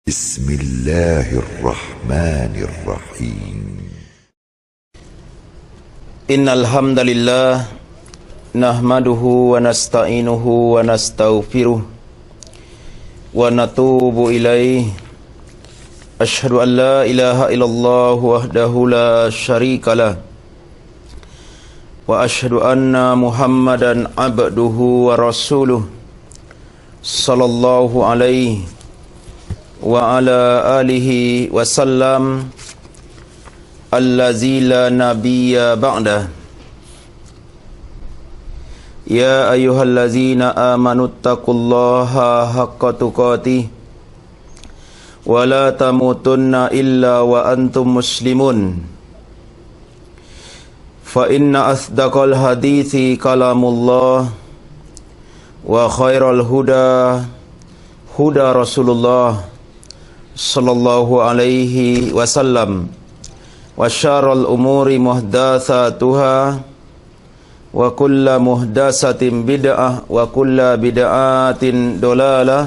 Bismillahirrahmanirrahim. Innal hamdalillah nahmaduhu wa nasta'inuhu wa nastaghfiruh wa natubu ilaihi. Asyhadu an la ilaha illallah wahdahu la syarikalah wa asyhadu anna Muhammadan abduhu wa rasuluh sallallahu alaihi wa ala alihi wasallam allazi la nabiyya ba'dah. Ya ayyuhallazina amanuttaqullaha haqqa tuqatih wa la tamutunna illa wa antum muslimun. Fa inna asdaqal hadithi kalamullah wa khairal huda huda Rasulullah sallallahu alaihi wasallam wa syarrul umuri muhdatsatuha wa kullu muhdatsatin bid'ah wa kullu bid'atin dolalah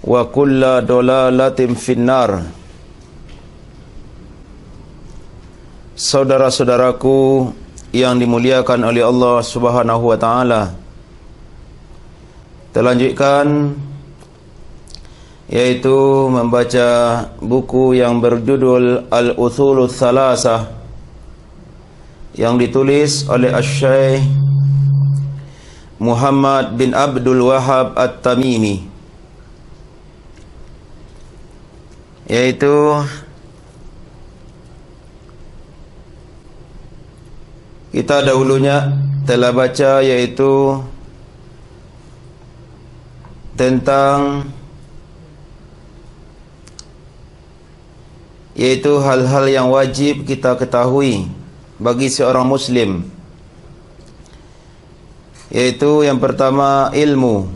wa kullu dolalatin finnar. Saudara-saudaraku yang dimuliakan oleh Allah Subhanahu wa taala, terlanjutkan yaitu membaca buku yang berjudul Al-Uthulul Thalasah yang ditulis oleh Asy-Syaikh Muhammad bin Abdul Wahhab At-Tamimi, yaitu kita dahulunya telah baca yaitu tentang hal-hal yang wajib kita ketahui bagi seorang muslim, yaitu yang pertama ilmu.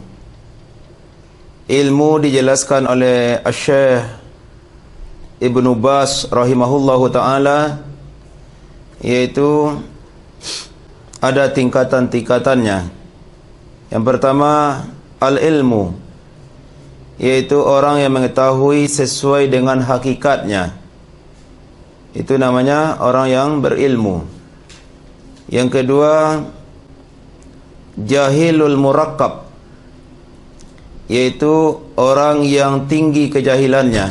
Ilmu dijelaskan oleh Asy-Syaikh Ibnu Baz rahimahullahu ta'ala, yaitu ada tingkatan-tingkatannya. Yang pertama al-ilmu, yaitu orang yang mengetahui sesuai dengan hakikatnya, itu namanya orang yang berilmu. Yang kedua jahilul murakkab, yaitu orang yang tinggi kejahilannya.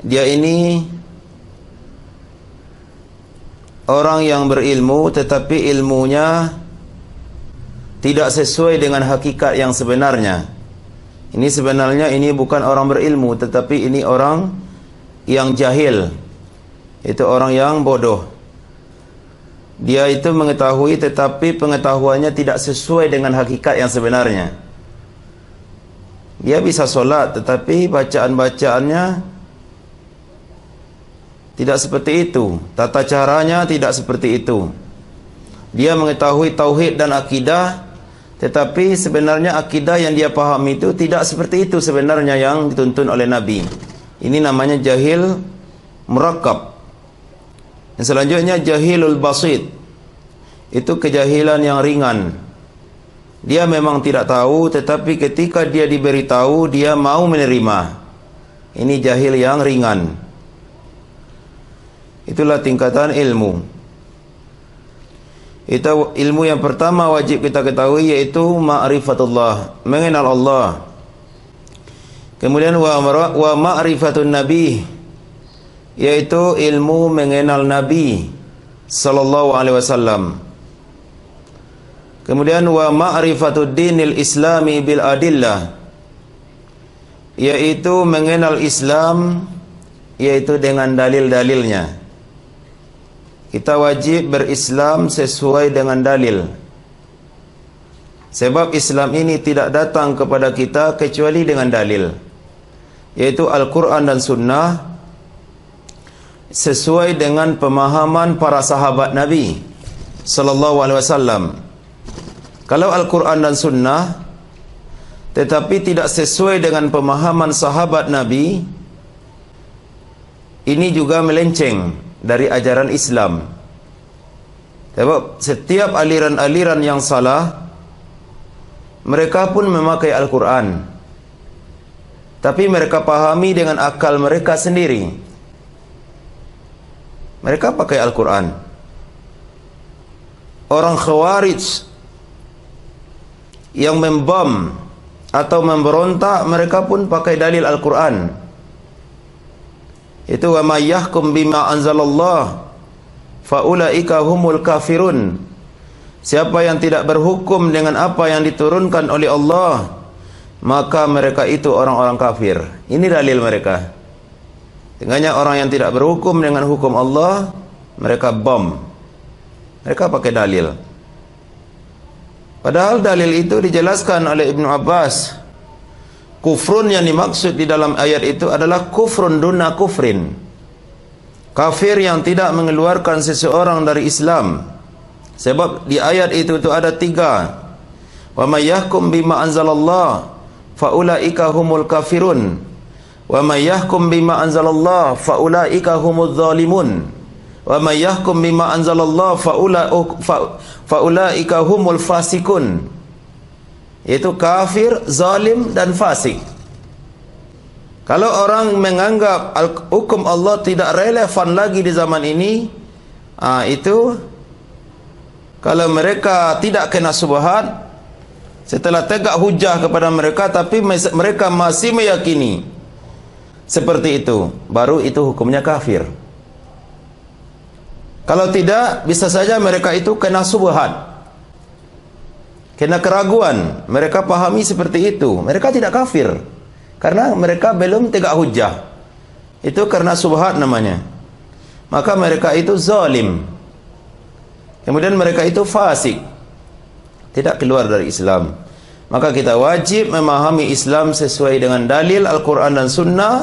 Dia ini orang yang berilmu tetapi ilmunya tidak sesuai dengan hakikat yang sebenarnya. Ini sebenarnya ini bukan orang berilmu, tetapi ini orang yang jahil, itu orang yang bodoh. Dia itu mengetahui tetapi pengetahuannya tidak sesuai dengan hakikat yang sebenarnya. Dia bisa solat tetapi bacaan-bacaannya tidak seperti itu, tata caranya tidak seperti itu. Dia mengetahui tauhid dan akidah, tetapi sebenarnya akidah yang dia pahami itu tidak seperti itu sebenarnya yang dituntun oleh Nabi. Ini namanya jahil murakkab. Yang selanjutnya jahilul basit, itu kejahilan yang ringan. Dia memang tidak tahu, tetapi ketika dia diberitahu dia mau menerima. Ini jahil yang ringan. Itulah tingkatan ilmu. Itu ilmu yang pertama wajib kita ketahui, yaitu ma'rifatullah, mengenal Allah. Kemudian wa ma'rifatun nabi, yaitu ilmu mengenal Nabi sallallahu alaihi wasallam. Kemudian wa ma'rifatud dinil islami bil adillah, yaitu mengenal Islam yaitu dengan dalil-dalilnya. Kita wajib berislam sesuai dengan dalil, sebab Islam ini tidak datang kepada kita kecuali dengan dalil, yaitu Al-Quran dan Sunnah, sesuai dengan pemahaman para sahabat Nabi sallallahu alaihi wasallam. Kalau Al-Quran dan Sunnah tetapi tidak sesuai dengan pemahaman sahabat Nabi, ini juga melenceng dari ajaran Islam. Sebab setiap aliran-aliran yang salah, mereka pun memakai Al-Quran, tapi mereka pahami dengan akal mereka sendiri. Mereka pakai Al-Quran. Orang Khawarij yang membom atau memberontak, mereka pun pakai dalil Al-Quran. Itu wa may yahkum bima anzalallah fa ulaika humul kafirun. Siapa yang tidak berhukum dengan apa yang diturunkan oleh Allah, maka mereka itu orang-orang kafir. Ini dalil mereka. Dengannya orang yang tidak berhukum dengan hukum Allah, mereka bom. Mereka pakai dalil. Padahal dalil itu dijelaskan oleh Ibnu Abbas. Kufrun yang dimaksud di dalam ayat itu adalah kufrun duna kufrin. Kafir yang tidak mengeluarkan seseorang dari Islam. Sebab di ayat itu ada 3. Wa may yahkum bima anzalallah fa ulaika humul kafirun. Wa may yahkum bima anzalallah fa ulaika humudz zalimun. Wa may yahkum bima anzalallah fa ulaika humul fasikun. Itu kafir, zalim dan fasik. Kalau orang menganggap hukum Allah tidak relevan lagi di zaman ini, itu kalau mereka tidak kena syubhat setelah tegak hujah kepada mereka, tapi mereka masih meyakini seperti itu, baru itu hukumnya kafir. Kalau tidak, bisa saja mereka itu kena syubhat, kena keraguan. Mereka pahami seperti itu, mereka tidak kafir karena mereka belum tegak hujah. Itu karena syubhat namanya. Maka mereka itu zalim. Kemudian mereka itu fasik, tidak keluar dari Islam. Maka kita wajib memahami Islam sesuai dengan dalil Al-Quran dan Sunnah,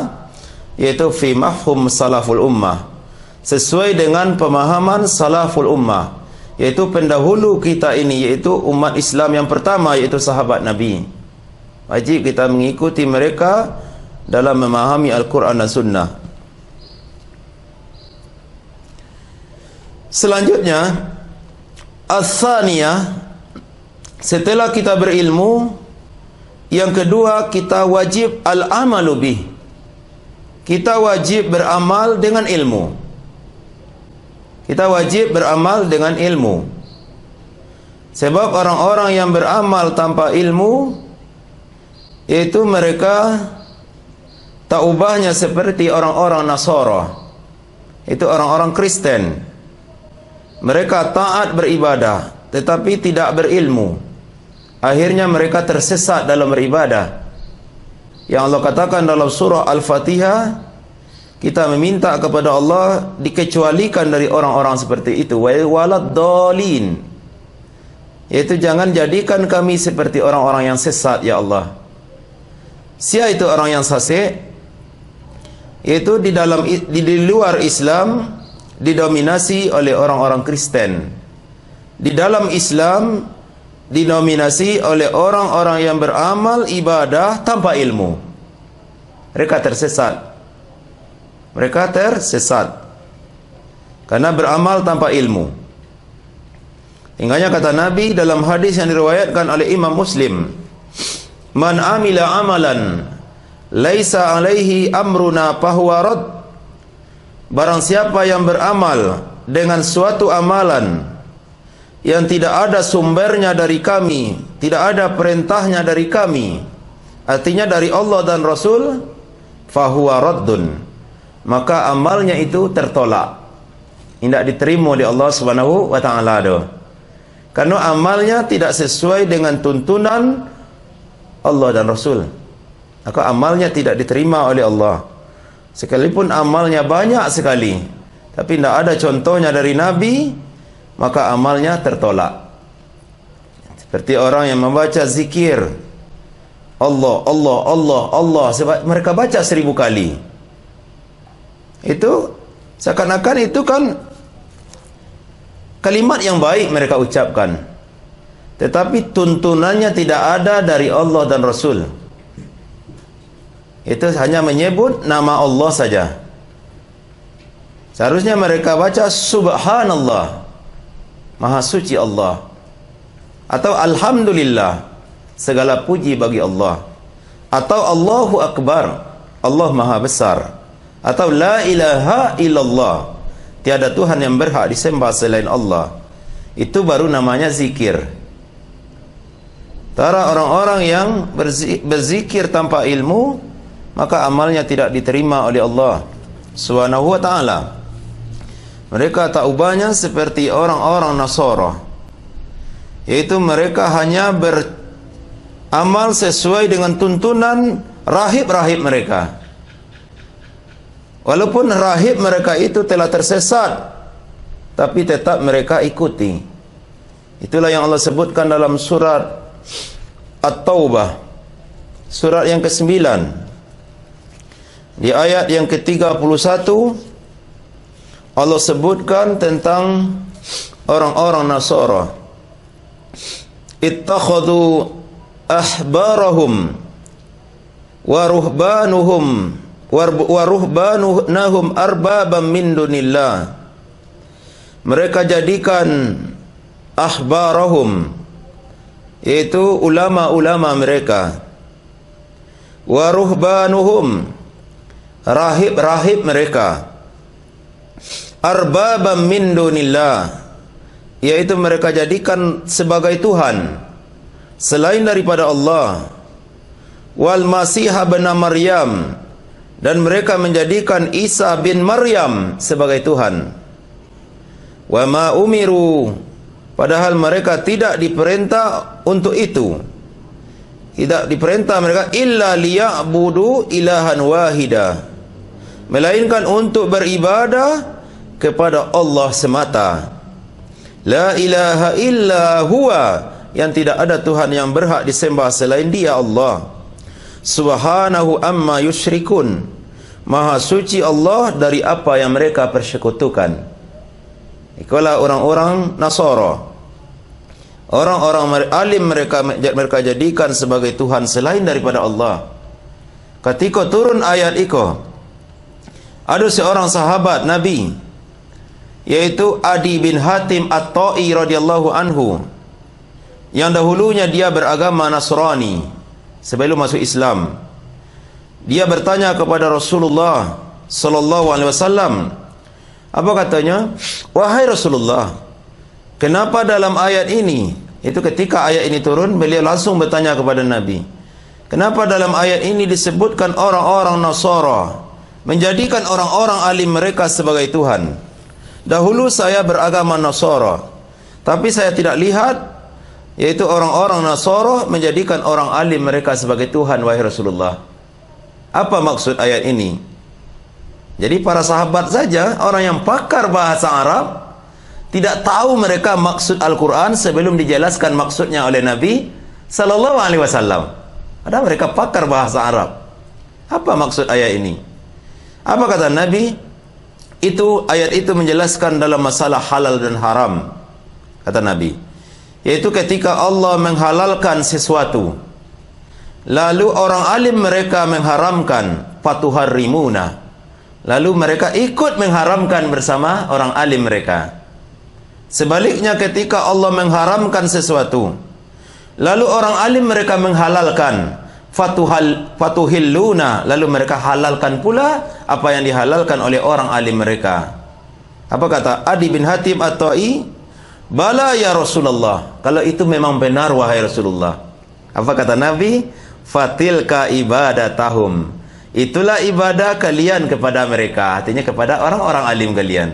yaitu fi mafhum salaful ummah, sesuai dengan pemahaman salaful ummah, yaitu pendahulu kita ini, yaitu umat Islam yang pertama, yaitu sahabat Nabi. Wajib kita mengikuti mereka dalam memahami Al-Quran dan Sunnah. Selanjutnya, as-saniyah, setelah kita berilmu, yang kedua kita wajib al-amalu bih. Kita wajib beramal dengan ilmu. Kita wajib beramal dengan ilmu. Sebab orang-orang yang beramal tanpa ilmu, itu mereka tak ubahnya seperti orang-orang Nasara. Itu orang-orang Kristen. Mereka taat beribadah, tetapi tidak berilmu. Akhirnya mereka tersesat dalam beribadah. Yang Allah katakan dalam surah Al-Fatihah, kita meminta kepada Allah dikecualikan dari orang-orang seperti itu. Waladdallin, yaitu jangan jadikan kami seperti orang-orang yang sesat, ya Allah. Siapa itu orang yang sesat? Yaitu di luar Islam didominasi oleh orang-orang Kristen. Di dalam Islam didominasi oleh orang-orang yang beramal ibadah tanpa ilmu. Mereka tersesat. Mereka tersesat karena beramal tanpa ilmu. Tinggalnya kata Nabi dalam hadis yang diriwayatkan oleh Imam Muslim, man amila amalan laisa alaihi amruna fahuwa rad. Barang siapa yang beramal dengan suatu amalan yang tidak ada sumbernya dari kami, tidak ada perintahnya dari kami, artinya dari Allah dan Rasul, fahuwa raddun, maka amalnya itu tertolak, tidak diterima oleh Allah Subhanahu wa taala. Karena amalnya tidak sesuai dengan tuntunan Allah dan Rasul, maka amalnya tidak diterima oleh Allah. Sekalipun amalnya banyak sekali, tapi tidak ada contohnya dari Nabi, maka amalnya tertolak. Seperti orang yang membaca zikir Allah, Allah, Allah, Allah, sebab mereka baca 1000 kali. Itu seakan-akan itu kan kalimat yang baik mereka ucapkan, tetapi tuntunannya tidak ada dari Allah dan Rasul. Itu hanya menyebut nama Allah saja. Seharusnya mereka baca Subhanallah, Maha suci Allah, atau Alhamdulillah, segala puji bagi Allah, atau Allahu Akbar, Allah Maha Besar, atau la ilaha illallah, tiada Tuhan yang berhak disembah selain Allah, itu baru namanya zikir. Tara orang-orang yang berzikir tanpa ilmu, maka amalnya tidak diterima oleh Allah Subhanahu wa ta'ala. Mereka tak ubahnya seperti orang-orang Nasara, yaitu mereka hanya beramal sesuai dengan tuntunan rahib-rahib mereka. Walaupun rahib mereka itu telah tersesat, tapi tetap mereka ikuti. Itulah yang Allah sebutkan dalam surat At-Taubah, surat yang ke-9, di ayat yang ke-31. Allah sebutkan tentang orang-orang Nasara. Ittakhadhu ahbarahum wa ruhbanahum arbabam min dunillah. Mereka jadikan ahbarahum, yaitu ulama-ulama mereka, wa ruhbanuhum, rahib-rahib mereka, arbabam min dunillah, yaitu mereka jadikan sebagai Tuhan selain daripada Allah, wal Masih bin Maryam, dan mereka menjadikan Isa bin Maryam sebagai Tuhan. Wa ma umiru, padahal mereka tidak diperintah untuk itu. Tidak diperintah mereka illa liya'budu ilahan wahida, melainkan untuk beribadah kepada Allah semata. La ilaha illa huwa, yang tidak ada Tuhan yang berhak disembah selain Dia, Allah. Subhanahu amma yusyrikun, Maha suci Allah dari apa yang mereka persekutukan. Itulah orang-orang Nasara. Orang-orang alim mereka jadikan sebagai Tuhan selain daripada Allah. Ketika turun ayat itu, ada seorang sahabat Nabi, yaitu Adi bin Hatim At-Ta'i radhiyallahu anhu, yang dahulunya dia beragama Nasrani sebelum masuk Islam. Dia bertanya kepada Rasulullah sallallahu alaihi wasallam. Apa katanya? Wahai Rasulullah, kenapa dalam ayat ini, itu ketika ayat ini turun, beliau langsung bertanya kepada Nabi, kenapa dalam ayat ini disebutkan orang-orang Nasara menjadikan orang-orang alim mereka sebagai Tuhan? Dahulu saya beragama Nasara, tapi saya tidak lihat, yaitu orang-orang Nasara menjadikan orang alim mereka sebagai Tuhan, wahai Rasulullah. Apa maksud ayat ini? Jadi para sahabat saja, orang yang pakar bahasa Arab, tidak tahu mereka maksud Al-Quran sebelum dijelaskan maksudnya oleh Nabi sallallahu alaihi wasallam. Padahal mereka pakar bahasa Arab. Apa maksud ayat ini? Apa kata Nabi? Ayat itu menjelaskan dalam masalah halal dan haram, kata Nabi. Yaitu ketika Allah menghalalkan sesuatu, lalu orang alim mereka mengharamkan, fatuharrimuna, lalu mereka ikut mengharamkan bersama orang alim mereka. Sebaliknya ketika Allah mengharamkan sesuatu, lalu orang alim mereka menghalalkan, fatuhilluna, lalu mereka halalkan pula apa yang dihalalkan oleh orang alim mereka. Apa kata Adi bin Hatim At-Ta'i? Bala ya Rasulullah, kalau itu memang benar wahai Rasulullah. Apa kata Nabi? Fatilka ibadatahum, itulah ibadah kalian kepada mereka, artinya kepada orang-orang alim kalian.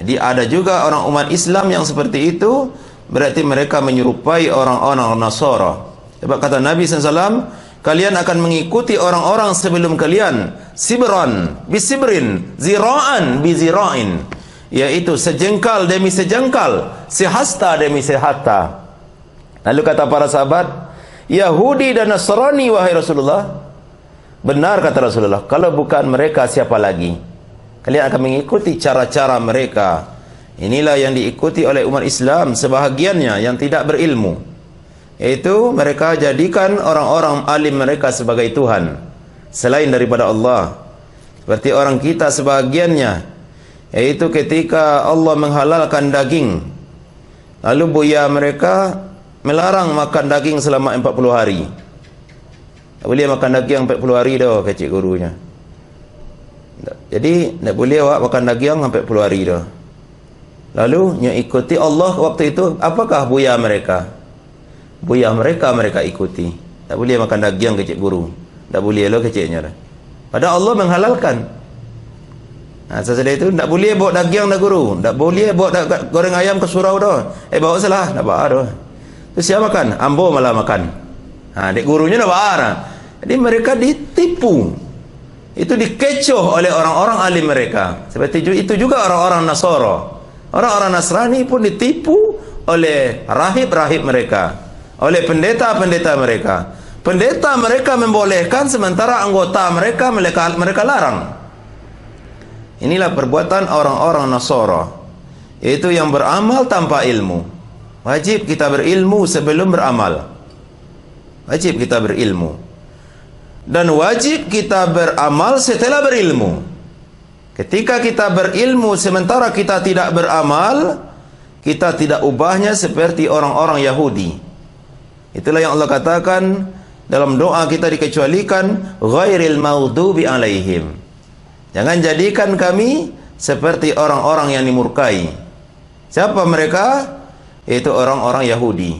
Jadi ada juga orang umat Islam yang seperti itu, berarti mereka menyerupai orang-orang Nasara. Sebab kata Nabi SAW, kalian akan mengikuti orang-orang sebelum kalian, sibran bisibrin, zira'an bizira'in, yaitu sejengkal demi sejengkal, sehasta demi sehasta. Lalu kata para sahabat, Yahudi dan Nasrani wahai Rasulullah. Benar kata Rasulullah, kalau bukan mereka siapa lagi? Kalian akan mengikuti cara-cara mereka. Inilah yang diikuti oleh umat Islam sebahagiannya yang tidak berilmu, yaitu mereka jadikan orang-orang alim mereka sebagai Tuhan selain daripada Allah. Seperti orang kita sebahagiannya, yaitu ketika Allah menghalalkan daging, lalu buya mereka melarang makan daging selama 40 hari. Tak boleh makan daging 40 hari dah, kecik gurunya. Jadi tak boleh awak makan daging 40 hari dah. Lalu yang ikuti Allah waktu itu, apakah buya mereka? Buya mereka ikuti. Tak boleh makan daging, kecik guru. Tak boleh lah keciknya. Padahal Allah menghalalkan. Sesudah itu tak boleh bawa daging dah guru. Tak boleh bawa goreng ayam ke surau dah. Bawa salah, tak bawa dah. Tu siapa makan? Ambo malah makan. Dek gurunya dah bawa dah. Jadi mereka ditipu. Itu dikecoh oleh orang-orang alim mereka. Seperti itu juga orang-orang Nasara. Orang-orang Nasrani pun ditipu oleh rahib-rahib mereka, oleh pendeta-pendeta mereka. Pendeta mereka membolehkan, sementara anggota mereka larang. Inilah perbuatan orang-orang Nasara, yaitu yang beramal tanpa ilmu. Wajib kita berilmu sebelum beramal. Wajib kita berilmu. Dan wajib kita beramal setelah berilmu. Ketika kita berilmu sementara kita tidak beramal, kita tidak ubahnya seperti orang-orang Yahudi. Itulah yang Allah katakan dalam doa kita, dikecualikan ghairil maghdubi alaihim. Jangan jadikan kami seperti orang-orang yang dimurkai. Siapa mereka? Itu orang-orang Yahudi.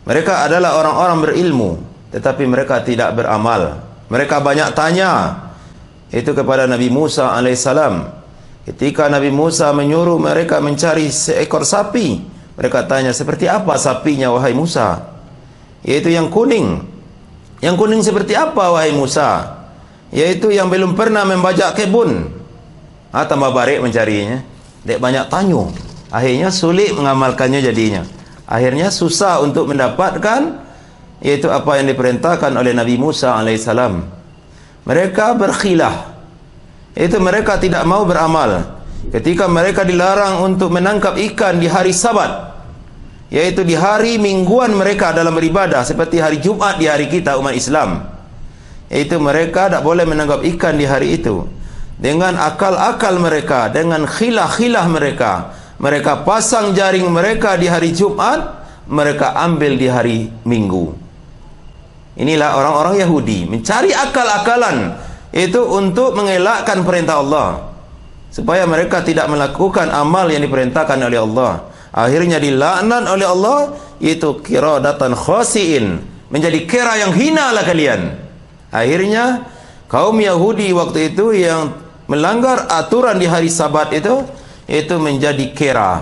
Mereka adalah orang-orang berilmu, tetapi mereka tidak beramal. Mereka banyak tanya itu kepada Nabi Musa alaihissalam. Ketika Nabi Musa menyuruh mereka mencari seekor sapi, mereka tanya, seperti apa sapinya wahai Musa? Yaitu yang kuning. Yang kuning seperti apa wahai Musa? Yaitu yang belum pernah membajak kebun. Tambah barik mencarinya. Dek banyak tanya. Akhirnya sulit mengamalkannya jadinya. Akhirnya susah untuk mendapatkan yaitu apa yang diperintahkan oleh Nabi Musa alaihissalam. Mereka berkhilah. Itu mereka tidak mau beramal. Ketika mereka dilarang untuk menangkap ikan di hari Sabat, yaitu di hari mingguan mereka dalam beribadah, seperti hari Jumat di hari kita umat Islam, yaitu mereka tak boleh menangkap ikan di hari itu. Dengan akal-akal mereka, dengan khilah-khilah mereka, mereka pasang jaring mereka di hari Jumat, mereka ambil di hari Minggu. Inilah orang-orang Yahudi, mencari akal-akalan itu untuk mengelakkan perintah Allah, supaya mereka tidak melakukan amal yang diperintahkan oleh Allah. Akhirnya dilaknat oleh Allah, yaitu qiradatan khasiin, menjadi kera yang hina lah kalian. Akhirnya kaum Yahudi waktu itu yang melanggar aturan di hari Sabat itu menjadi kera.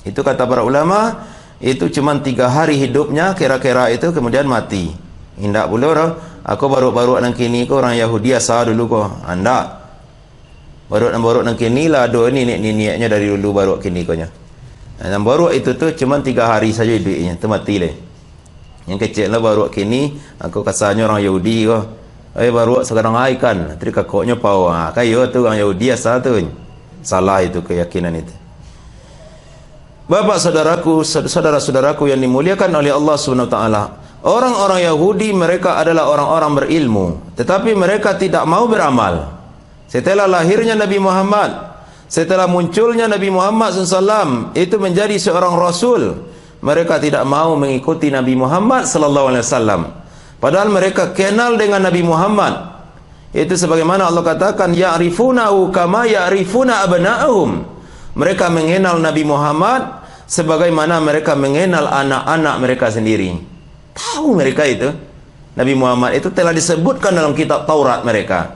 Itu kata para ulama, itu cuma 3 hari hidupnya kera-kera itu, kemudian mati. Indak boleh dah. Aku baru-baru nang kini ko orang Yahudi asal dulu ko. Anda baru nang kini lah do ni niatnya dari dulu baru kini ko nya. Yang baru itu tu cuma 3 hari saja hidupnya, tu mati le. Yang kecil lah baru kini, aku kasarnya orang Yahudi ko. Baru sekarang ai kan, tri kakoknya pau. Kayo tu orang Yahudi asal tu. Salah itu keyakinan itu. Bapak saudaraku, saudara-saudaraku yang dimuliakan oleh Allah Subhanahu wa taala. Orang-orang Yahudi mereka adalah orang-orang berilmu, tetapi mereka tidak mau beramal. Setelah lahirnya Nabi Muhammad, setelah munculnya Nabi Muhammad SAW itu menjadi seorang Rasul, mereka tidak mau mengikuti Nabi Muhammad SAW. Padahal mereka kenal dengan Nabi Muhammad. Itu sebagaimana Allah katakan, ya'rifunahu kama ya'rifuna abna'ahum. Mereka mengenal Nabi Muhammad sebagaimana mereka mengenal anak-anak mereka sendiri. Tahu mereka itu Nabi Muhammad itu telah disebutkan dalam kitab Taurat mereka,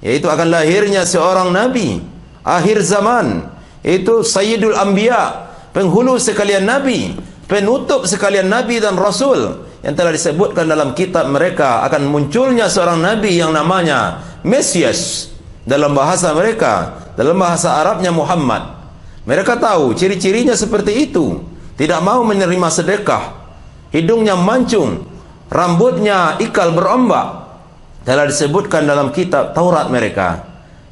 yaitu akan lahirnya seorang Nabi akhir zaman, itu Sayyidul Anbiya, penghulu sekalian Nabi, penutup sekalian Nabi dan Rasul, yang telah disebutkan dalam kitab mereka akan munculnya seorang Nabi yang namanya Mesias, dalam bahasa mereka, dalam bahasa Arabnya Muhammad. Mereka tahu ciri-cirinya seperti itu. Tidak mau menerima sedekah, hidungnya mancung, rambutnya ikal berombak, telah disebutkan dalam kitab Taurat mereka.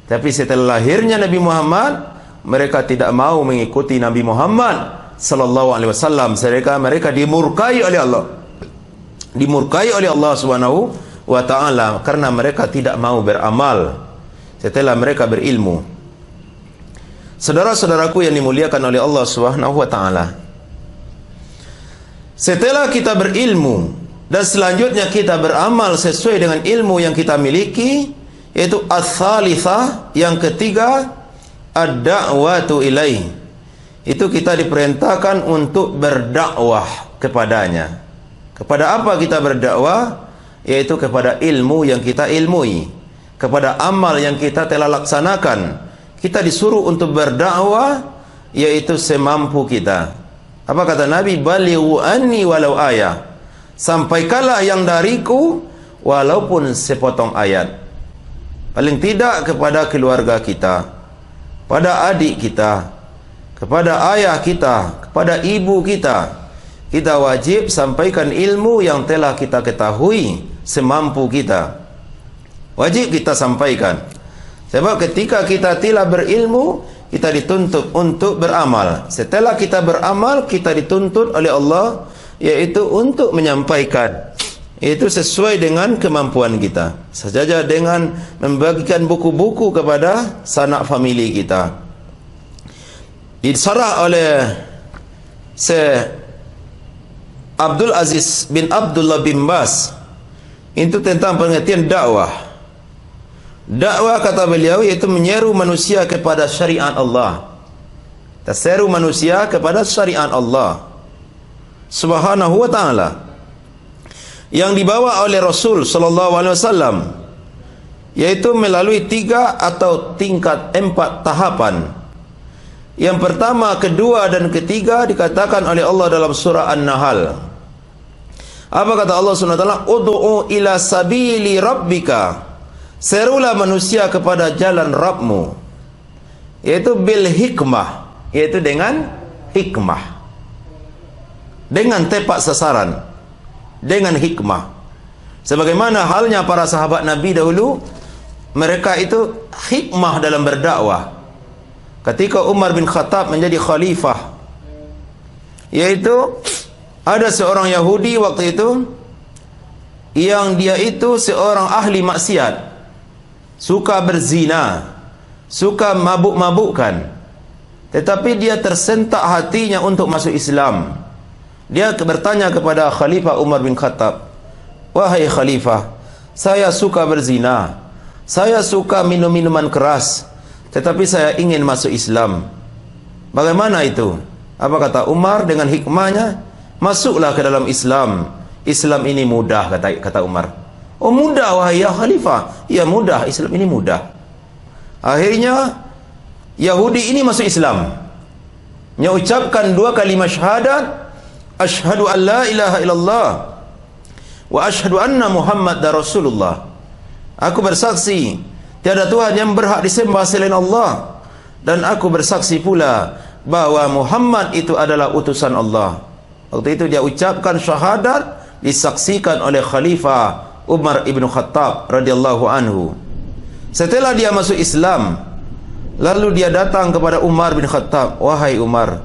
Tapi setelah lahirnya Nabi Muhammad, mereka tidak mau mengikuti Nabi Muhammad sallallahu alaihi wasallam. Mereka dimurkai oleh Allah. Dimurkai oleh Allah Subhanahu wa taala karena mereka tidak mau beramal setelah mereka berilmu. Saudara-saudaraku yang dimuliakan oleh Allah Subhanahu wa taala, setelah kita berilmu, Dan selanjutnya kita beramal sesuai dengan ilmu yang kita miliki, yaitu ats-tsalitsah, yang ketiga, ad-da'watu ilaih. Itu kita diperintahkan untuk berdakwah kepadanya. Kepada apa kita berdakwah? Yaitu kepada ilmu yang kita ilmui, kepada amal yang kita telah laksanakan. Kita disuruh untuk berdakwah, yaitu semampu kita. Apa kata Nabi? Balighu anni walau ayah. Sampaikanlah yang dariku walaupun sepotong ayat. Paling tidak kepada keluarga kita, pada adik kita, kepada ayah kita, kepada ibu kita. Kita wajib sampaikan ilmu yang telah kita ketahui semampu kita. Wajib kita sampaikan. Sebab ketika kita telah berilmu, kita dituntut untuk beramal. Setelah kita beramal, kita dituntut oleh Allah, yaitu untuk menyampaikan. Itu sesuai dengan kemampuan kita. Sejajar dengan membagikan buku-buku kepada sanak famili kita. Disarah oleh Syekh Abdul Aziz bin Abdullah bin Bas, itu tentang pengertian dakwah. Dakwah, kata beliau, iaitu menyeru manusia kepada syariat Allah. Terseru manusia kepada syariat Allah Subhanahu wa ta'ala, yang dibawa oleh Rasul sallallahu alaihi wasallam, yaitu melalui 3 atau tingkat 4 tahapan. Yang pertama, kedua dan ketiga dikatakan oleh Allah dalam surah An-Nahl. Apa kata Allah Subhanahu wa ta'ala? Ud'u ila sabili rabbika. Serulah manusia kepada jalan Rabbmu, yaitu bil hikmah, yaitu dengan hikmah, dengan tepat sasaran, dengan hikmah. Sebagaimana halnya para sahabat Nabi dahulu, mereka itu hikmah dalam berdakwah. Ketika Umar bin Khattab menjadi khalifah, yaitu ada seorang Yahudi waktu itu, yang dia itu seorang ahli maksiat, suka berzina, suka mabuk-mabukkan, tetapi dia tersentak hatinya untuk masuk Islam. Dia bertanya kepada Khalifah Umar bin Khattab, wahai Khalifah, saya suka berzina, saya suka minum minuman keras, tetapi saya ingin masuk Islam. Bagaimana itu? Apa kata Umar dengan hikmahnya? Masuklah ke dalam Islam. Islam ini mudah, kata Umar. Oh, mudah wahai ya Khalifah? Ya mudah, Islam ini mudah. Akhirnya Yahudi ini masuk Islam. Dia ucapkan 2 kalimat syahadat, asyhadu an la ilaha illallah wa asyhadu anna Muhammadar Rasulullah. Aku bersaksi tiada Tuhan yang berhak disembah selain Allah, dan aku bersaksi pula bahwa Muhammad itu adalah utusan Allah. Waktu itu dia ucapkan syahadat, disaksikan oleh Khalifah Umar ibn Khattab radhiyallahu anhu. Setelah dia masuk Islam, lalu dia datang kepada Umar bin Khattab, wahai Umar,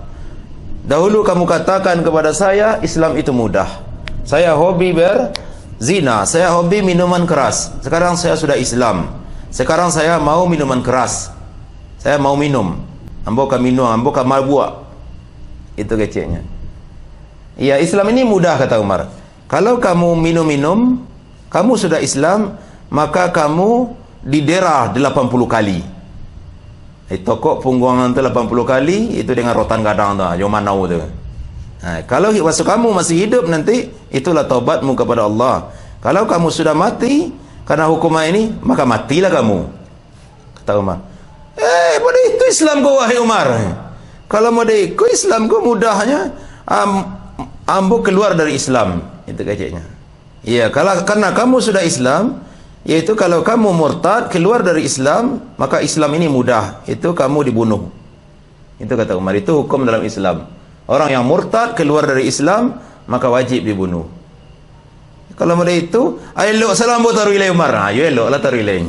dahulu kamu katakan kepada saya Islam itu mudah, saya hobi berzina, saya hobi minuman keras. Sekarang saya sudah Islam, sekarang saya mau minuman keras, saya mau minum, amboka minum, amboka mabuk. Itu keceknya. Ya, Islam ini mudah, kata Umar. Kalau kamu minum-minum, kamu sudah Islam, maka kamu didera 80 kali. Tokok punggungan itu 80 kali, itu dengan rotan gadang tu, Yomanau tu. Kalau waktu kamu masih hidup nanti, itulah taubatmu kepada Allah. Kalau kamu sudah mati karena hukuman ini, maka matilah kamu, kata Umar. Pada itu Islam kau, wahai Umar. Kalau mau ikut Islam kau, mudahnya ambo keluar dari Islam. Itu keceknya. Ya, karena kamu sudah Islam, yaitu kalau kamu murtad keluar dari Islam, maka Islam ini mudah, itu kamu dibunuh. Itu kata Umar, itu hukum dalam Islam. Orang yang murtad keluar dari Islam, maka wajib dibunuh. Kalau mereka itu, elok salam buat taruh ilai Umar. Ayo elok lah taruh ilai.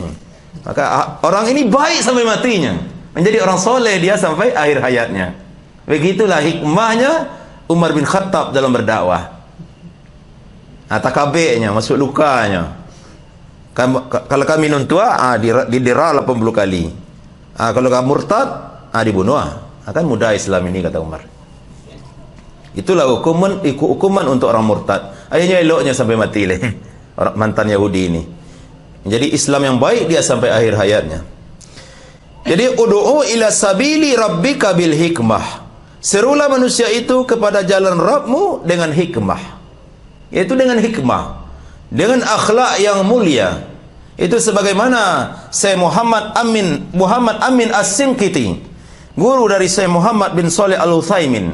Maka orang ini baik sampai matinya, menjadi orang soleh dia sampai akhir hayatnya. Begitulah hikmahnya Umar bin Khattab dalam berdakwah. Takabeknya, masuk lukanya. Kalau kami minum tua, didera 80 kali. Kalau kamu murtad, dibunuh. Akan mudah Islam ini, kata Umar. Itulah hukuman untuk orang murtad. Akhirnya eloknya sampai mati lah. Orang mantan Yahudi ini. Jadi Islam yang baik dia sampai akhir hayatnya. Jadi ud'u ila sabili rabbika bil hikmah. Serulah manusia itu kepada jalan Rabbmu dengan hikmah. Yaitu dengan hikmah, dengan akhlak yang mulia. Itu sebagaimana Syekh Muhammad Amin As-Sinqiti, guru dari Syekh Muhammad bin Shalih Al-Utsaimin.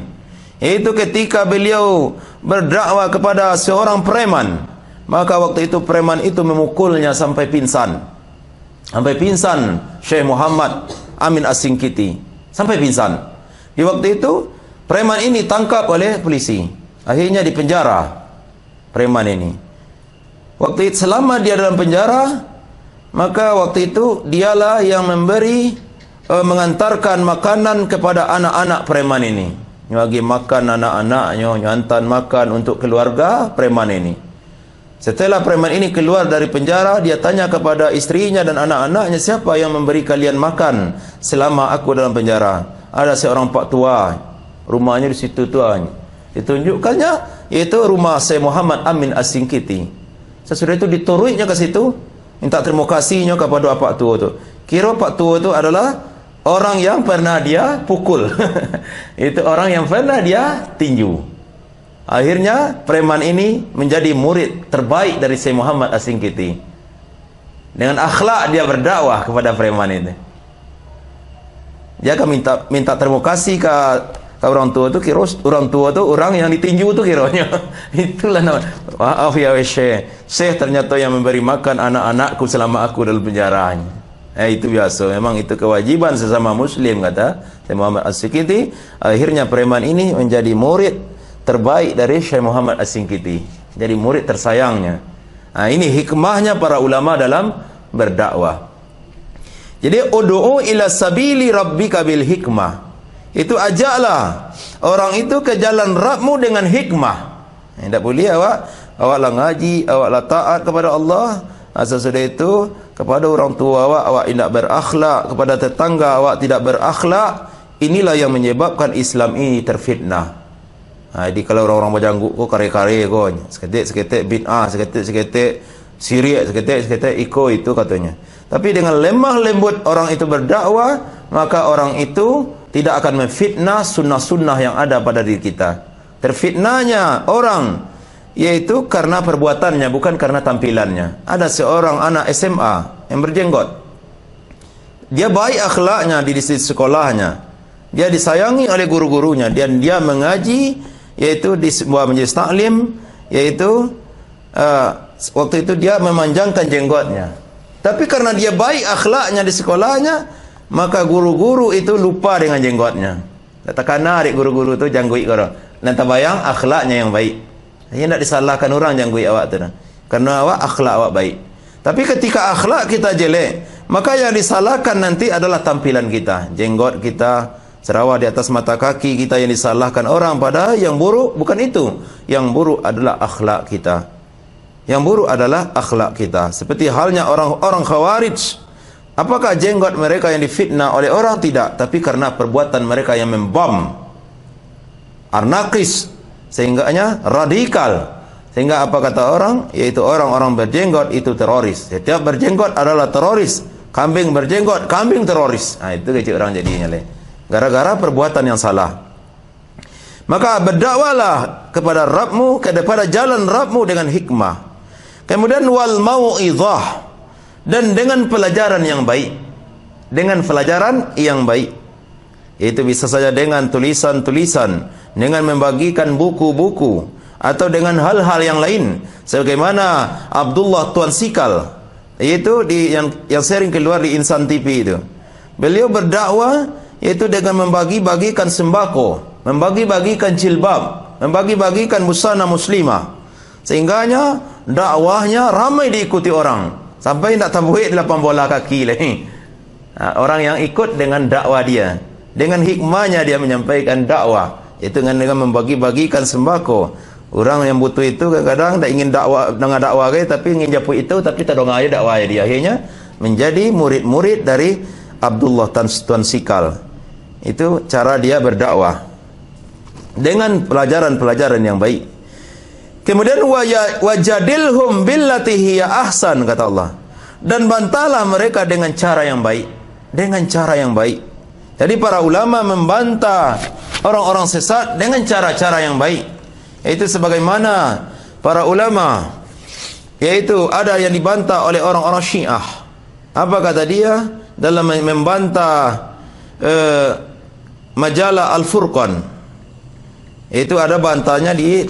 Itu ketika beliau berdakwah kepada seorang preman, maka waktu itu preman itu memukulnya sampai pingsan. Sampai pingsan Syekh Muhammad Amin As-Sinqiti, sampai pingsan. Di waktu itu preman ini tangkap oleh polisi. Akhirnya dipenjara preman ini. Waktu itu selama dia dalam penjara, maka waktu itu dialah yang mengantarkan makanan kepada anak-anak preman ini. Bagi makan anak-anaknya, hantar makan untuk keluarga preman ini. Setelah preman ini keluar dari penjara, dia tanya kepada istrinya dan anak-anaknya, siapa yang memberi kalian makan selama aku dalam penjara? Ada seorang pak tua, rumahnya di situ tuanya. Ditunjukkannya, yaitu rumah Syekh Muhammad Amin As-Sinqiti. Sesudah itu diturunnya ke situ, minta terima kasihnya kepada pak tua itu. Kira pak tua itu adalah orang yang pernah dia pukul. Itu orang yang pernah dia tinju. Akhirnya preman ini menjadi murid terbaik dari Syekh Muhammad As-Sinqiti. Dengan akhlak dia berdakwah kepada preman itu. Dia akan minta terima kasih ke orang tua itu. Kira orang tua itu orang yang ditinju itu kiranya. Itulah nama. Maaf ya Syekh, Syekh ternyata yang memberi makan anak-anakku selama aku dalam penjara. Itu biasa. Memang itu kewajiban sesama muslim, kata Syekh Muhammad As-Sinqiti. Akhirnya preman ini menjadi murid terbaik dari Syekh Muhammad As-Sinqiti. Jadi murid tersayangnya. Ini hikmahnya para ulama dalam berdakwah. Jadi ud'u ila sabili rabbika bil hikmah. Itu ajaklah orang itu ke jalan Rabbmu dengan hikmah. Tidak boleh awaklah ngaji, awaklah taat kepada Allah. Sesudah itu kepada orang tua awak tidak berakhlak, kepada tetangga awak tidak berakhlak. Inilah yang menyebabkan Islam ini terfitnah. Jadi kalau orang-orang berjanggut kau kare-kare kau, seketik bid'ah, seketik syirik, seketik ikut itu katanya. Tapi dengan lemah lembut orang itu berdakwah, maka orang itu tidak akan memfitnah sunnah-sunnah yang ada pada diri kita. Terfitnahnya orang yaitu karena perbuatannya, bukan karena tampilannya. Ada seorang anak SMA yang berjenggot. Dia baik akhlaknya di sekolahnya. Dia disayangi oleh guru-gurunya, dan dia mengaji yaitu di sebuah majelis taklim, yaitu waktu itu dia memanjangkan jenggotnya. Tapi karena dia baik akhlaknya di sekolahnya, maka guru-guru itu lupa dengan jenggotnya. Katakan adik guru-guru itu janggut kau. Nanti bayang akhlaknya yang baik. Ia tidak disalahkan orang janggut awak tu, karena awak akhlak awak baik. Tapi ketika akhlak kita jelek, maka yang disalahkan nanti adalah tampilan kita, jenggot kita, serawah di atas mata kaki kita yang disalahkan orang. Pada yang buruk bukan itu. Yang buruk adalah akhlak kita. Yang buruk adalah akhlak kita. Seperti halnya orang-orang Khawarij. Apakah jenggot mereka yang difitnah oleh orang? Tidak. Tapi karena perbuatan mereka yang membom, anarkis, sehingganya radikal. Sehingga apa kata orang? Yaitu orang-orang berjenggot itu teroris. Setiap berjenggot adalah teroris. Kambing berjenggot, kambing teroris. Itu kecil orang jadinya. Gara-gara perbuatan yang salah. Maka berdakwalah kepada Rabbmu, kepada jalan Rabbmu dengan hikmah. Kemudian wal mau'izah, dan dengan pelajaran yang baik. Dengan pelajaran yang baik. Itu bisa saja dengan tulisan-tulisan, dengan membagikan buku-buku, atau dengan hal-hal yang lain. Sebagaimana Abdullah Tuan Sikal, yaitu yang sering keluar di Insan TV itu. Beliau berdakwah yaitu dengan membagi-bagikan sembako, membagi-bagikan jilbab, membagi-bagikan busana muslimah. Sehingganya dakwahnya ramai diikuti orang, sampai tidak tambuhik 8 bola kaki lagi. Orang yang ikut dengan dakwah dia, dengan hikmahnya dia menyampaikan dakwah, itu dengan membagi-bagikan sembako. Orang yang butuh itu kadang-kadang tak ingin dakwah dengan dakwah tapi ingin japuk itu, tapi tak dong aja dakwah dia. Akhirnya menjadi murid-murid dari Abdullah Tuan Sikal. Itu cara dia berdakwah dengan pelajaran-pelajaran yang baik. Kemudian wajadilhum billati hiya ahsan, kata Allah. Dan bantahlah mereka dengan cara yang baik. Dengan cara yang baik. Jadi para ulama membantah orang-orang sesat dengan cara-cara yang baik. Yaitu sebagaimana para ulama, yaitu ada yang dibantah oleh orang-orang Syiah. Apa kata dia dalam membantah majalah Al-Furqan? Itu ada bantahnya di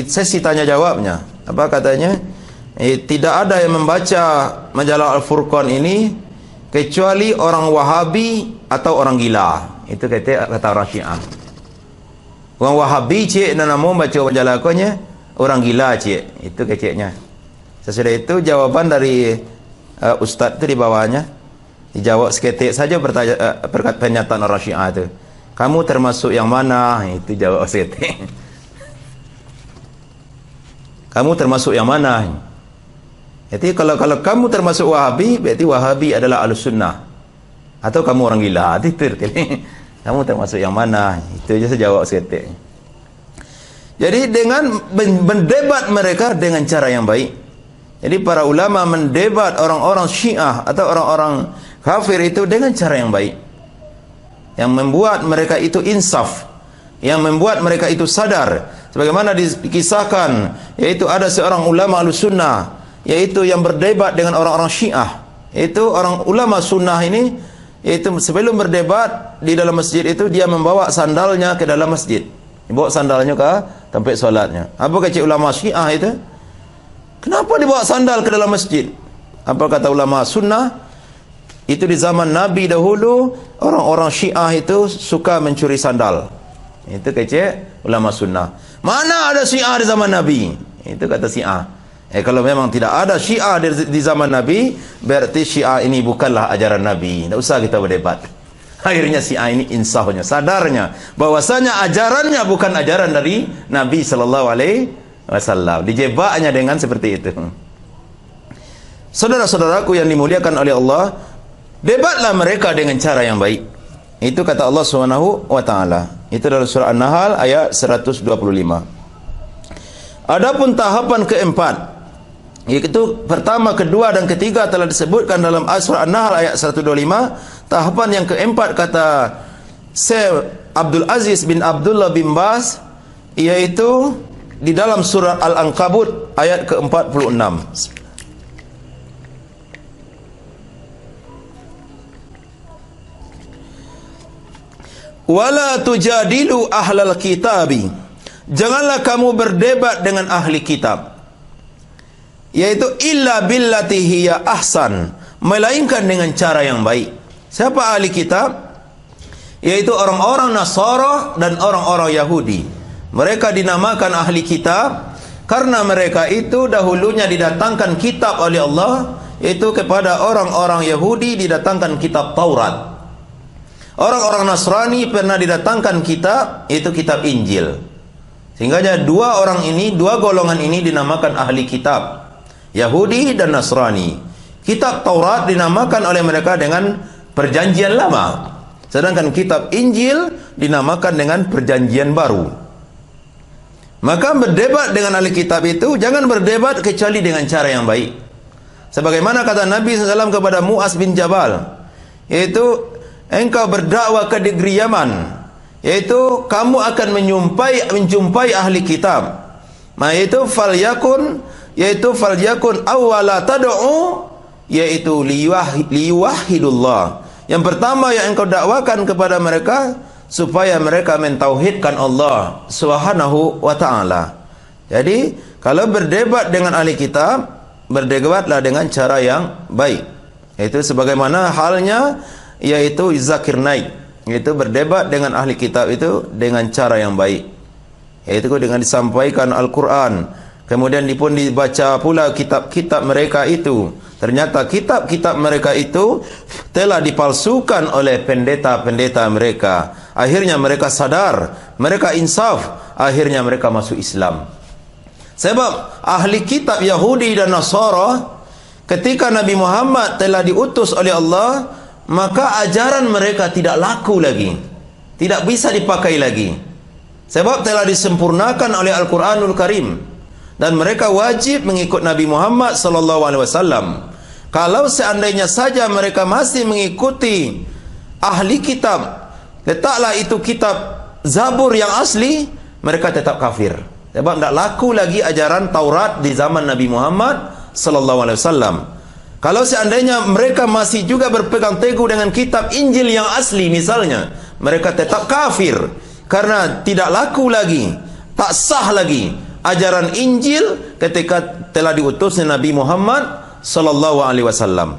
sesi tanya jawabnya. Apa katanya? Tidak ada yang membaca majalah Al-Furqan ini kecuali orang Wahabi atau orang gila. Itu kata orang Syiah. Orang Wahabi cik dan mau baca majalah konya, orang gila cik. Itu keceknya. Sesudah itu jawaban dari ustaz itu di bawahnya dijawab seketik saja pernyataan orang Syiah itu. Kamu termasuk yang mana? Itu jawab seketik. Kamu termasuk yang mana? Jadi kalau kamu termasuk Wahabi, berarti Wahabi adalah Ahlussunnah. Atau kamu orang gila. Itu kamu termasuk yang mana? Itu saja jawab seketik. Jadi dengan mendebat mereka dengan cara yang baik. Jadi para ulama mendebat orang-orang Syiah atau orang-orang kafir itu dengan cara yang baik. Yang membuat mereka itu insaf, yang membuat mereka itu sadar. Sebagaimana dikisahkan, yaitu ada seorang ulama Ahlussunnah, yaitu yang berdebat dengan orang-orang Syiah. Itu orang ulama sunnah ini, yaitu sebelum berdebat di dalam masjid itu, dia membawa sandalnya ke dalam masjid. Bawa sandalnya ke tempat solatnya. Apa kata ulama Syiah itu? Kenapa dibawa sandal ke dalam masjid? Apa kata ulama sunnah? Itu di zaman Nabi dahulu, orang-orang Syiah itu suka mencuri sandal. Itu kata ulama sunnah. Mana ada Syiah di zaman Nabi? Itu kata Syiah. Kalau memang tidak ada Syiah di zaman Nabi, berarti Syiah ini bukanlah ajaran Nabi. Tidak usah kita berdebat. Akhirnya Syiah ini insafnya, sadarnya bahwasanya ajarannya bukan ajaran dari Nabi SAW. Dijebaknya dengan seperti itu. Saudara-saudaraku yang dimuliakan oleh Allah, debatlah mereka dengan cara yang baik. Itu kata Allah SWT. Itu dalam surah An-Nahl ayat 125. Adapun tahapan keempat, yaitu pertama, kedua dan ketiga telah disebutkan dalam surah An-Nahl ayat 125. Tahapan yang keempat kata Syekh Abdul Aziz bin Abdullah bin Baz, yaitu di dalam surah Al-Ankabut ayat ke-46. Wala tujadilu ahlal kitabi, janganlah kamu berdebat dengan ahli kitab, yaitu illa billati hiya ahsan, melainkan dengan cara yang baik. Siapa ahli kitab? Yaitu orang-orang Nasara dan orang-orang Yahudi. Mereka dinamakan ahli kitab karena mereka itu dahulunya didatangkan kitab oleh Allah, yaitu kepada orang-orang Yahudi didatangkan kitab Taurat. Orang-orang Nasrani pernah didatangkan kitab, yaitu kitab Injil. Sehingga dua golongan ini dinamakan ahli kitab, Yahudi dan Nasrani. Kitab Taurat dinamakan oleh mereka dengan Perjanjian Lama, sedangkan kitab Injil dinamakan dengan Perjanjian Baru. Maka berdebat dengan ahli kitab itu jangan berdebat kecuali dengan cara yang baik. Sebagaimana kata Nabi SAW kepada Mu'az bin Jabal, yaitu engkau berdakwah ke negeri Yaman, yaitu kamu akan menjumpai ahli kitab. Yaitu falyakun awwala tad'u, yaitu liwahidullah. Yang pertama yang engkau dakwakan kepada mereka supaya mereka mentauhidkan Allah Subhanahu wa ta'ala. Jadi kalau berdebat dengan ahli kitab, berdebatlah dengan cara yang baik. Itu sebagaimana halnya yaitu Zakir Naik, yaitu berdebat dengan ahli kitab itu dengan cara yang baik, yaitu dengan disampaikan Al-Quran, kemudian pun dibaca pula kitab-kitab mereka itu. Ternyata kitab-kitab mereka itu telah dipalsukan oleh pendeta-pendeta mereka. Akhirnya mereka sadar, mereka insaf, akhirnya mereka masuk Islam. Sebab ahli kitab Yahudi dan Nasara, ketika Nabi Muhammad telah diutus oleh Allah, maka ajaran mereka tidak laku lagi, tidak bisa dipakai lagi. Sebab telah disempurnakan oleh Al-Quranul Karim. dan mereka wajib mengikut Nabi Muhammad sallallahu alaihi wasallam. Kalau seandainya saja mereka masih mengikuti ahli kitab, letaklah itu kitab Zabur yang asli, mereka tetap kafir. Sebab tidak laku lagi ajaran Taurat di zaman Nabi Muhammad sallallahu alaihi wasallam. Kalau seandainya mereka masih juga berpegang teguh dengan kitab Injil yang asli misalnya, mereka tetap kafir, karena tidak laku lagi, tak sah lagi ajaran Injil ketika telah diutusnya Nabi Muhammad sallallahu alaihi wasallam.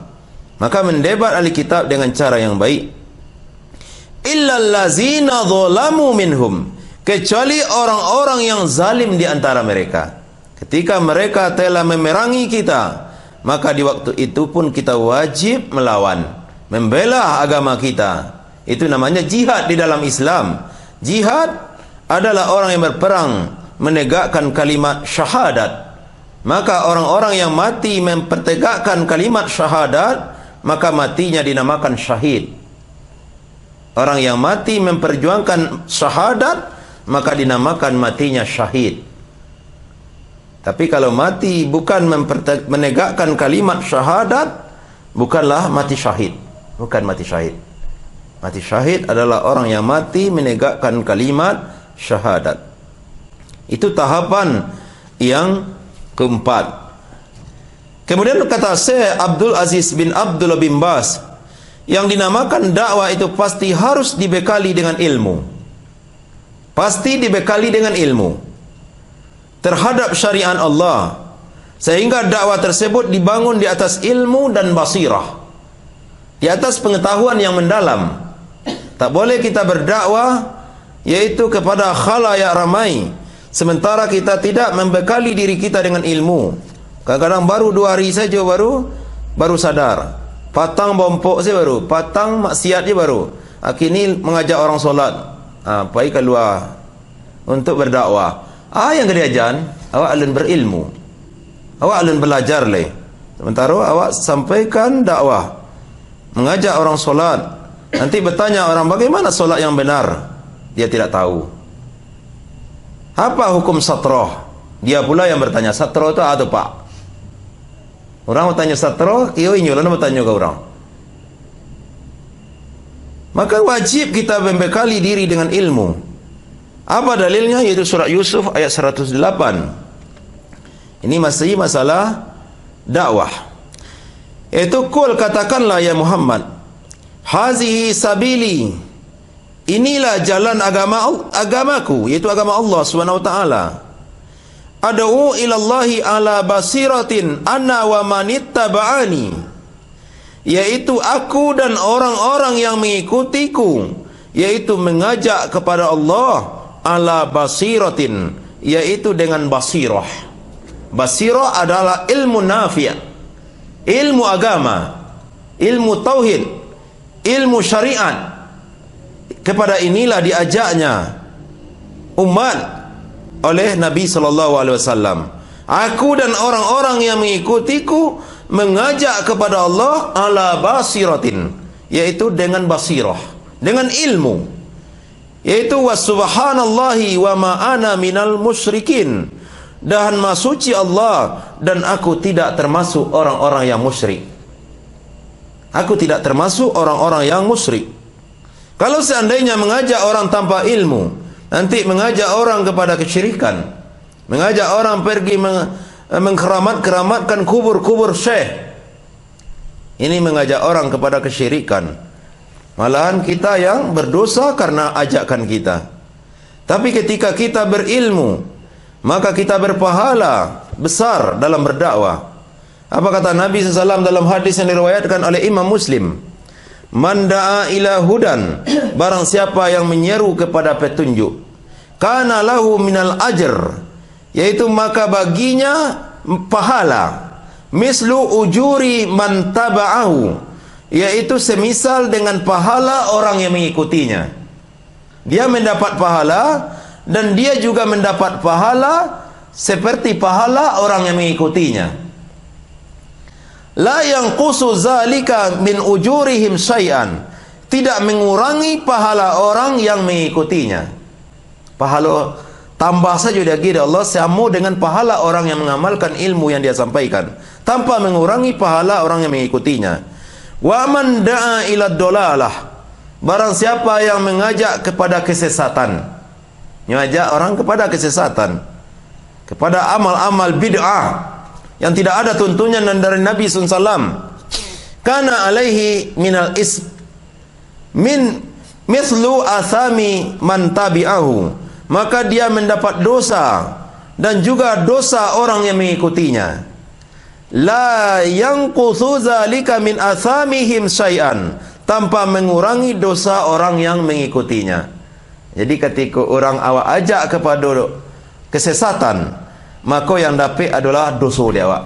Maka mendebat ahli kitab dengan cara yang baik. Illal ladzina zalamu minhum, kecuali orang-orang yang zalim di antara mereka. Ketika mereka telah memerangi kita, maka di waktu itu pun kita wajib melawan, membela agama kita. Itu namanya jihad di dalam Islam. Jihad adalah orang yang berperang menegakkan kalimat syahadat. Maka orang-orang yang mati mempertegakkan kalimat syahadat, maka matinya dinamakan syahid. Orang yang mati memperjuangkan syahadat, maka dinamakan matinya syahid. Tapi kalau mati bukan menegakkan kalimat syahadat, bukanlah mati syahid. Bukan mati syahid. Mati syahid adalah orang yang mati menegakkan kalimat syahadat. Itu tahapan yang keempat. Kemudian kata Syekh Abdul Aziz bin Abdullah bin Baz, yang dinamakan dakwah itu pasti harus dibekali dengan ilmu. Pasti dibekali dengan ilmu terhadap syariat Allah, sehingga dakwah tersebut dibangun di atas ilmu dan basirah, di atas pengetahuan yang mendalam. Tak boleh kita berdakwah yaitu kepada khalayak ramai, sementara kita tidak membekali diri kita dengan ilmu. Kadang-kadang baru 2 hari saja baru sadar, patang bompok saja baru, patang maksiat saja baru. Kini mengajak orang solat, pergi keluar untuk berdakwah. Yang kediajan, awak alun berilmu, awak alun belajar leh. Sementara awak sampaikan dakwah, mengajak orang solat. Nanti bertanya orang bagaimana solat yang benar, dia tidak tahu. Apa hukum satroh? Dia pula yang bertanya, satroh itu apa pak? Orang bertanya satroh, iyo lalu bertanya ke orang. Maka wajib kita membekali diri dengan ilmu. Apa dalilnya? Yaitu surah Yusuf ayat 108. Ini masih masalah dakwah. Itu kul, katakanlah ya Muhammad, hazihi sabili, inilah jalan agamaku, yaitu agama Allah Subhanahu wa taala. Ad'u ilallahi ala basiratin ana wa manittaba'ani, yaitu aku dan orang-orang yang mengikutiku, yaitu mengajak kepada Allah ala basiratin, yaitu dengan basirah. Basirah adalah ilmu nafi', ilmu agama, ilmu tauhid, ilmu syariat. Kepada inilah diajaknya umat oleh Nabi sallallahu alaihi wasallam. Aku dan orang-orang yang mengikutiku mengajak kepada Allah ala basiratin, yaitu dengan basirah, dengan ilmu, yaitu wasubhanallahi wa ma ana minal musyrikin, dan maha suci Allah dan aku tidak termasuk orang-orang yang musyrik. Aku tidak termasuk orang-orang yang musyrik. Kalau seandainya mengajak orang tanpa ilmu, nanti mengajak orang kepada kesyirikan, mengajak orang pergi mengkeramatkan kubur-kubur syekh, ini mengajak orang kepada kesyirikan. Malahan kita yang berdosa karena ajakan kita. Tapi ketika kita berilmu, maka kita berpahala besar dalam berdakwah. Apa kata Nabi SAW dalam hadis yang diriwayatkan oleh Imam Muslim? Man da'a ila hudan, barang siapa yang menyeru kepada petunjuk, kana lahu minal ajr, yaitu maka baginya pahala, mislu ujuri man taba'ahu, yaitu semisal dengan pahala orang yang mengikutinya. Dia mendapat pahala dan dia juga mendapat pahala seperti pahala orang yang mengikutinya. La yanqusu zalika min ujurihim syai'an, tidak mengurangi pahala orang yang mengikutinya. Pahala tambah saja lagi dari Allah sama dengan pahala orang yang mengamalkan ilmu yang dia sampaikan, tanpa mengurangi pahala orang yang mengikutinya. Wa man da'a ila dolalah, barang siapa yang mengajak kepada kesesatan, mengajak orang kepada kesesatan, kepada amal-amal bid'ah yang tidak ada tuntunan dari Nabi SAW, kana alaihi minal ism min mislu athami man tabi'ahu, maka dia mendapat dosa dan juga dosa orang yang mengikutinya. La yanquthu zalika min athamihim syai'an, tanpa mengurangi dosa orang yang mengikutinya. Jadi ketika orang awak ajak kepada kesesatan, maka yang dapat adalah dosa dia awak,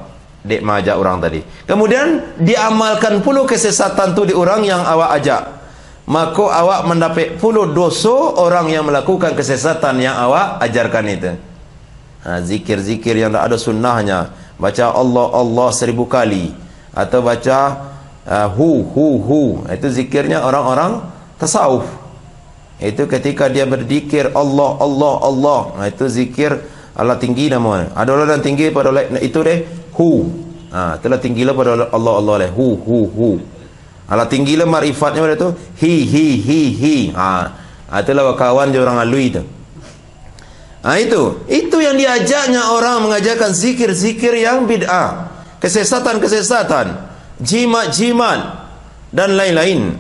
dek mengajak orang tadi. Kemudian diamalkan pula kesesatan tu di orang yang awak ajak, maka awak mendapat puluh dosa orang yang melakukan kesesatan yang awak ajarkan itu. Zikir-zikir yang tak ada sunnahnya, baca Allah Allah 1000 kali, atau baca hu, itu zikirnya orang-orang tasawuf. Itu ketika dia berzikir Allah Allah Allah, itu zikir Allah tinggi nama. Ada orang yang tinggi pada itu deh hu, itulah tinggilah pada Allah Allah deh hu. Allah tinggilah marifatnya pada tu hi. Itulah kawan je orang alui tu. Itu yang diajaknya orang mengajarkan zikir-zikir yang bid'ah, kesesatan-kesesatan, jimat-jimat dan lain-lain.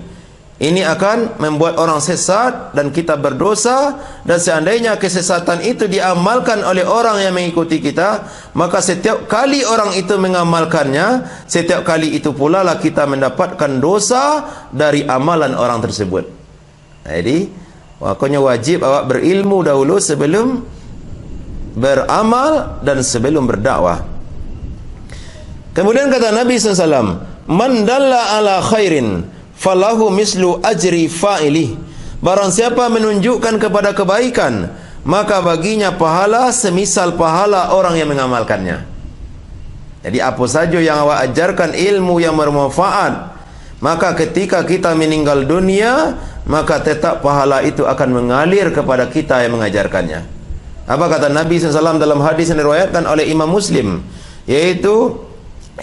Ini akan membuat orang sesat dan kita berdosa. Dan seandainya kesesatan itu diamalkan oleh orang yang mengikuti kita, maka setiap kali orang itu mengamalkannya, setiap kali itu pula lah kita mendapatkan dosa dari amalan orang tersebut. Jadi makanya wajib awak berilmu dahulu sebelum beramal dan sebelum berdakwah. Kemudian kata Nabi SAW, man dalla ala khairin falahu mislu ajri fa'ilih, barang siapa menunjukkan kepada kebaikan, maka baginya pahala semisal pahala orang yang mengamalkannya. Jadi apa saja yang awak ajarkan ilmu yang bermanfaat, maka ketika kita meninggal dunia, maka tetap pahala itu akan mengalir kepada kita yang mengajarkannya. Apa kata Nabi SAW dalam hadis yang diriwayatkan oleh Imam Muslim, yaitu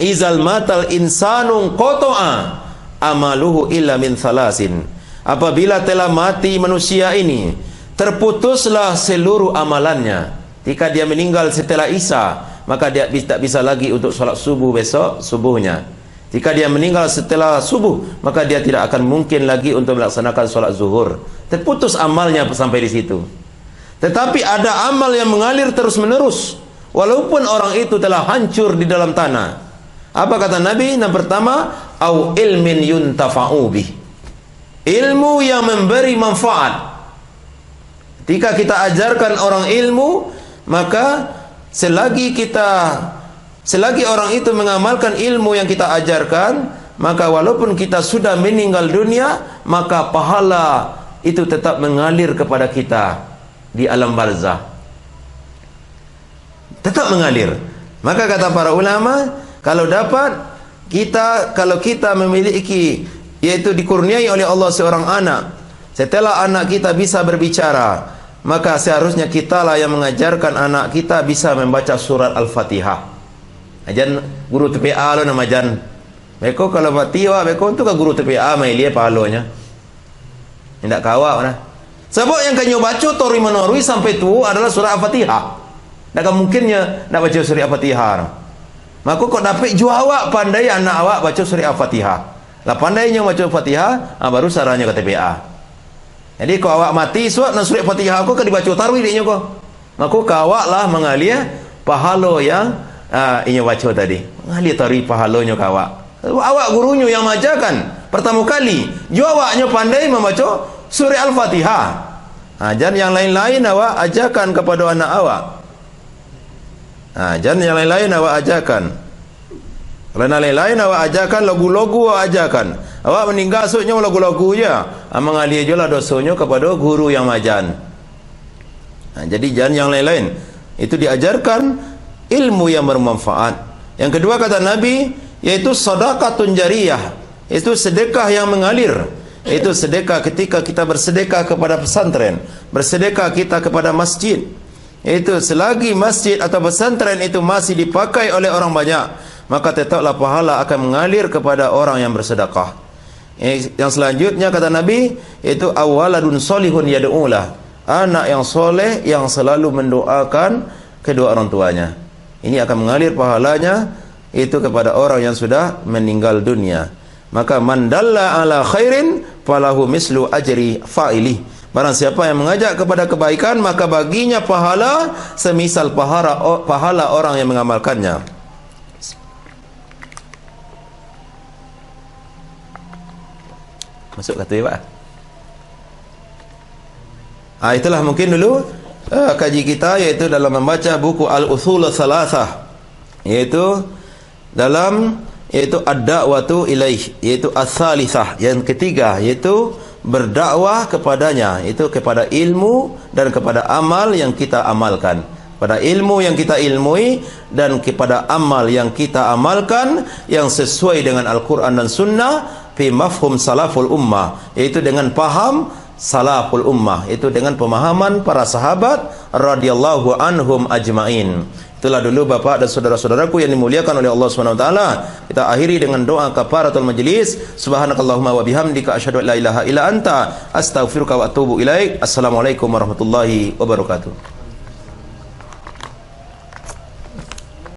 izal matal insanun qata'a amaluhu illa min thalasin, apabila telah mati manusia ini, terputuslah seluruh amalannya. Jika dia meninggal setelah Isya, maka dia tak bisa lagi untuk solat subuh besok subuhnya. Jika dia meninggal setelah subuh, maka dia tidak akan mungkin lagi untuk melaksanakan solat zuhur. Terputus amalnya sampai di situ. Tetapi ada amal yang mengalir terus menerus, walaupun orang itu telah hancur di dalam tanah. Apa kata Nabi? Yang pertama, au ilmin yuntafa'u bih, ilmu yang memberi manfaat. Ketika kita ajarkan orang ilmu, maka selagi orang itu mengamalkan ilmu yang kita ajarkan, maka walaupun kita sudah meninggal dunia, maka pahala itu tetap mengalir kepada kita di alam barzah, tetap mengalir. Maka kata para ulama, kalau kita memiliki, yaitu dikurniai oleh Allah seorang anak, setelah anak kita bisa berbicara, maka seharusnya kitalah yang mengajarkan anak kita bisa membaca surat Al-Fatihah. Ajan guru TPA lo nama jan. Beko kalau Fatihah beko tu kan guru TPA mai dia palonya. Tidak kawak mana. Sebab yang kanyo baca tori menorui sampai tu adalah surat Al-Fatihah. Tak mungkinnya nak baca surat Al-Fatihah. Maka kau dapat jua awak pandai anak awak baca surah Al-Fatihah. Lah pandainya baca Al-Fatihah, baru saranya ke TPA. Jadi kau awak mati suat dan surah Al-Fatihah kau kan dibaca tarwih dia kau. Maka kau awak lah mengalir pahala yang ini baca tadi. Mengalir tarwih pahalanya kau awak. Awak gurunya yang mengajarkan pertama kali, jua awaknya pandai membaca surah Al-Fatihah. Dan yang lain-lain awak ajarkan kepada anak awak. Jangan yang lain-lain awak ajarkan. Kalau yang lain-lain awak ajarkan, lagu-lagu awak ajarkan. Awak meninggal suknya lagu-lagu je. Mengalir je lah dosanya kepada guru yang majan. Jadi jangan yang lain-lain. Itu diajarkan ilmu yang bermanfaat. Yang kedua kata Nabi, yaitu sedekahun jariyah. Itu sedekah yang mengalir. Itu sedekah ketika kita bersedekah kepada pesantren, bersedekah kita kepada masjid, Itu selagi masjid atau pesantren itu masih dipakai oleh orang banyak, maka tetaplah pahala akan mengalir kepada orang yang bersedekah. Yang selanjutnya kata Nabi, itu awaladun solihun yad'ulah, anak yang soleh yang selalu mendoakan kedua orang tuanya. Ini akan mengalir pahalanya itu kepada orang yang sudah meninggal dunia. Maka man dalla ala khairin falahu mislu ajri fa'ilih. Barang siapa yang mengajak kepada kebaikan, maka baginya pahala semisal pahala orang yang mengamalkannya. Masuk kata ya, Pak. Itulah mungkin dulu kaji kita, yaitu dalam membaca buku Al-Uthul Thalathah, yaitu dalam ad-da'watu ilaih, yaitu as-salisah, yang ketiga, yaitu berdakwah kepadanya, itu kepada ilmu dan kepada amal yang kita amalkan. Pada ilmu yang kita ilmui dan kepada amal yang kita amalkan yang sesuai dengan Al-Quran dan Sunnah fi mafhum salaful ummah, yaitu dengan paham salaful ummah, itu dengan pemahaman para sahabat radhiyallahu anhum ajmain. Itulah dulu Bapak dan saudara-saudaraku yang dimuliakan oleh Allah SWT. Kita akhiri dengan doa kafaratul majlis. Subhanakallahumma wa bihamdika asyhadu an la ilaha illa anta astaghfiruka wa atubu ilaik. Assalamualaikum warahmatullahi wabarakatuh.